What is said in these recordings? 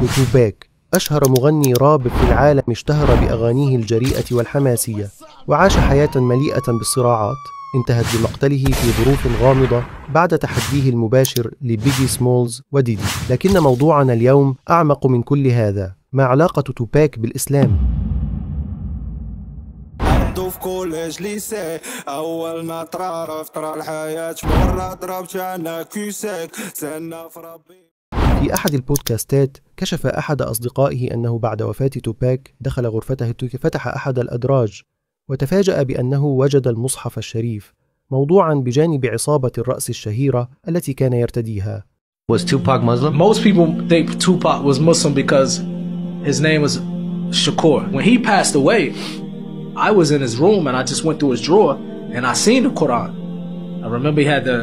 وتوباك أشهر مغني راب في العالم اشتهر بأغانيه الجريئة والحماسية، وعاش حياة مليئة بالصراعات انتهت بمقتله في ظروف غامضة بعد تحديه المباشر لبيجي سمولز وديدي. لكن موضوعنا اليوم أعمق من كل هذا. ما علاقة توباك بالإسلام؟ في كوليج ليسي اول ما تعرف ترى الحياه مره ضربت انا كيسك سنه في ربي. في أحد البودكاستات كشف أحد أصدقائه أنه بعد وفاة توباك دخل غرفته فتح أحد الأدراج وتفاجأ بأنه وجد المصحف الشريف موضوعا بجانب عصابة الرأس الشهيرة التي كان يرتديها. Was Tupac Muslim? Most people think Tupac was Muslim because his name was Shakur. When he passed away, I was in his room and I just went through his drawer and I seen the Quran. I remember he had the,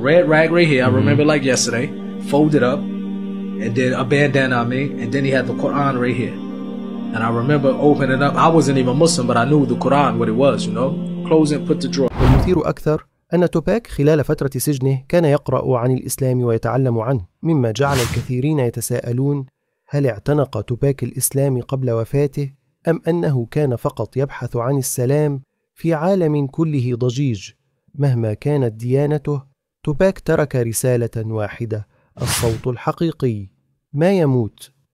red rag right here. I remember like yesterday, folded up, and then a bandana on me, and then he had the Quran right here. And I remember opening up. I wasn't even Muslim, but I knew the Quran what it was, Close and put the drawer. والمثير أكثر أن توباك خلال فترة سجنه كان يقرأ عن الإسلام ويتعلم عنه، مما جعل الكثيرين يتساءلون: هل اعتنق توباك الإسلام قبل وفاته؟ أم أنه كان فقط يبحث عن السلام في عالم كله ضجيج؟ مهما كانت ديانته، توباك ترك رسالة واحدة: الصوت الحقيقي ما يموت،